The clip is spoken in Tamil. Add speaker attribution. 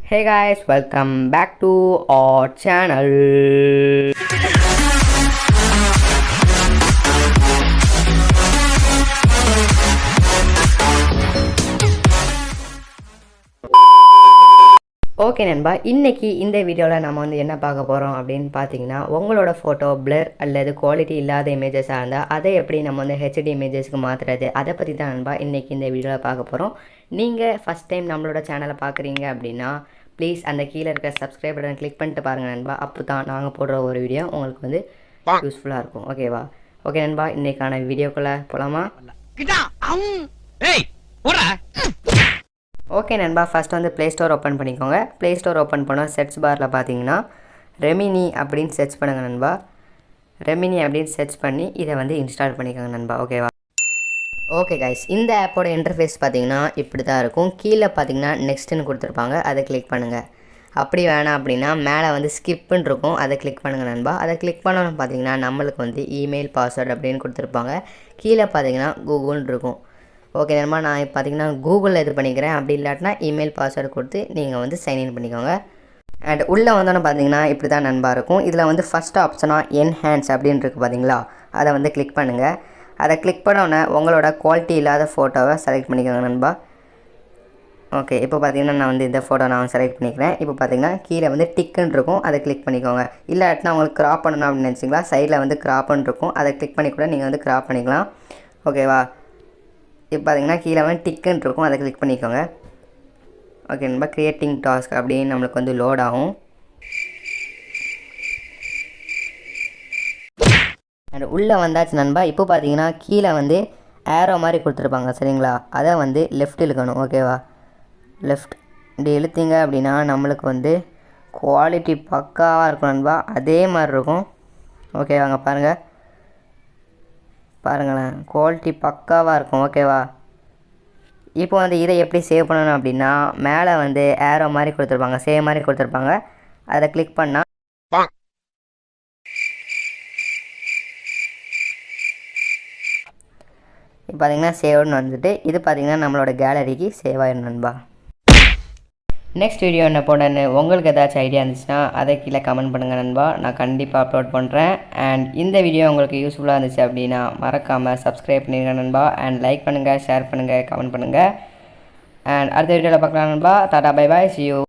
Speaker 1: Hey guys, welcome back to our channel. Okay நண்பா, இன்றைக்கி இந்த வீடியோவில் நம்ம என்ன பார்க்க போகிறோம் அப்படின்னு பார்த்தீங்கன்னா, உங்களோட ஃபோட்டோ பிளர் அல்லது குவாலிட்டி இல்லாத இமேஜஸாக இருந்தால் அதை எப்படி நம்ம ஹெச்டி இமேஜஸ்க்கு மாற்றுறது, அதை பற்றி தான் நண்பா இன்றைக்கி இந்த வீடியோவில் பார்க்க போகிறோம். நீங்கள் ஃபஸ்ட் டைம் நம்மளோட சேனலை பார்க்குறீங்க அப்படின்னா ப்ளீஸ் அந்த கீழே இருக்க சப்ஸ்கிரைப் பட்டன் கிளிக் பண்ணிட்டு பாருங்கள் நண்பா. அப்போ தான் நாங்கள் போடுற ஒரு வீடியோ உங்களுக்கு யூஸ்ஃபுல்லாக இருக்கும். ஓகேவா? ஓகே நண்பா, இன்றைக்கான வீடியோக்குள்ளே போகலாமா? ஓகே நண்பா, ஃபஸ்ட் ப்ளே ஸ்டோர் ஓப்பன் பண்ணிக்கோங்க. ப்ளே ஸ்டோர் ஓப்பன் பண்ணால் சர்ச் பாரில் பார்த்தீங்கன்னா ரெமினி அப்படின்னு சர்ச் பண்ணுங்கள் நண்பா. ரெமினி அப்படின்னு சர்ச் பண்ணி இதை இன்ஸ்டால் பண்ணிக்கோங்க நண்பா. ஓகேவா? ஓகே கைஸ், இந்த ஆப்போட இன்டர்ஃபேஸ் பார்த்தீங்கன்னா இப்படி தான் இருக்கும். கீழே பார்த்தீங்கன்னா நெக்ஸ்ட்டுன்னு கொடுத்துருப்பாங்க, அதை கிளிக் பண்ணுங்கள். அப்படி வேணாம் அப்படின்னா மேலே ஸ்கிப்புன்னு இருக்கும், அதை கிளிக் பண்ணுங்கள் நண்பா. அதை கிளிக் பண்ணணும் பார்த்தீங்கன்னா நம்மளுக்கு இமெயில் பாஸ்வேர்டு அப்படின்னு கொடுத்துருப்பாங்க. கீழே பார்த்தீங்கன்னா கூகுள்னு இருக்கும். ஓகே நண்பா, நான் இப்போ பார்த்தீங்கன்னா கூகுளில் இது பண்ணிக்கிறேன். அப்படி இல்லாட்டினா இமெயில் பாஸ்வேர்டு கொடுத்து நீங்கள் சைன்இன் பண்ணிக்கோங்க. அண்ட் உள்ளே வந்தோன்னு பார்த்தீங்கன்னா இப்படி தான் நண்பா இருக்கும். இதில் ஃபஸ்ட் ஆப்ஷனாக என்ஹான்ஸ் அப்படின்னு இருக்குது பார்த்தீங்களா, அதை கிளிக் பண்ணுங்கள். அதை கிளிக் பண்ணோன்னே உங்களோட குவாலிட்டி இல்லாத ஃபோட்டோவை செலக்ட் பண்ணிக்கோங்க நண்பா. ஓகே, இப்போ பார்த்தீங்கன்னா நான் இந்த ஃபோட்டோ நான் செலக்ட் பண்ணிக்கிறேன். இப்போ பார்த்தீங்கன்னா கீழே டிக்குன்னு இருக்கும், அதை கிளிக் பண்ணிக்கோங்க. இல்லாட்டினா உங்களுக்கு க்ராப் பண்ணணும் அப்படின்னு நினச்சிங்களா, சைடில் க்ராப்னு இருக்கும், அதை கிளிக் பண்ணி கூட நீங்கள் க்ராப் பண்ணிக்கலாம். ஓகேவா? இப்போ பார்த்தீங்கன்னா கீழே டிக்குன்னு இருக்கும், அதை கிளிக் பண்ணிக்கோங்க. ஓகே நண்பா, க்ரியேட்டிங் டாஸ்க் அப்படின்னு நம்மளுக்கு லோட் ஆகும். அண்ட் உள்ளே வந்தாச்சு நண்பா. இப்போ பார்த்தீங்கன்னா கீழே ஏரோ மாதிரி கொடுத்துருப்பாங்க சரிங்களா, அதை லெஃப்ட் இழுக்கணும். ஓகேவா? லெஃப்ட் இப்படி இழுத்தீங்க அப்படின்னா நம்மளுக்கு குவாலிட்டி பக்காவாக இருக்கும் நண்பா, அதே மாதிரி இருக்கும். ஓகேவாங்க? பாருங்களேன், குவாலிட்டி பக்காவாக இருக்கும். ஓகேவா? இப்போ இதை எப்படி சேவ் பண்ணணும் அப்படின்னா மேலே ஏரோ மாதிரி கொடுத்துருப்பாங்க, சேவ் மாதிரி கொடுத்துருப்பாங்க, அதை கிளிக் பண்ணால் இப்போ பார்த்தீங்கன்னா சேவ்னு இது பார்த்தீங்கன்னா நம்மளோட கேலரிக்கு சேவ் ஆயிடும் நண்பா. நெக்ஸ்ட் வீடியோ என்ன போடன்னு உங்களுக்கு ஏதாச்சும் ஐடியா இருந்துச்சுன்னா அதை கீழே கமெண்ட் பண்ணுங்கள் நண்பா, நான் கண்டிப்பாக அப்லோட் பண்ணுறேன். அண்ட் இந்த வீடியோ உங்களுக்கு யூஸ்ஃபுல்லாக இருந்துச்சு அப்படின்னா மறக்காமல் சப்ஸ்கிரைப் பண்ணிடுங்க நண்பா. அண்ட் லைக் பண்ணுங்கள், ஷேர் பண்ணுங்கள், கமெண்ட் பண்ணுங்கள். அண்ட் அடுத்த வீடியோவில் பார்க்கலாம் நண்பா. Tata, bye bye, see you.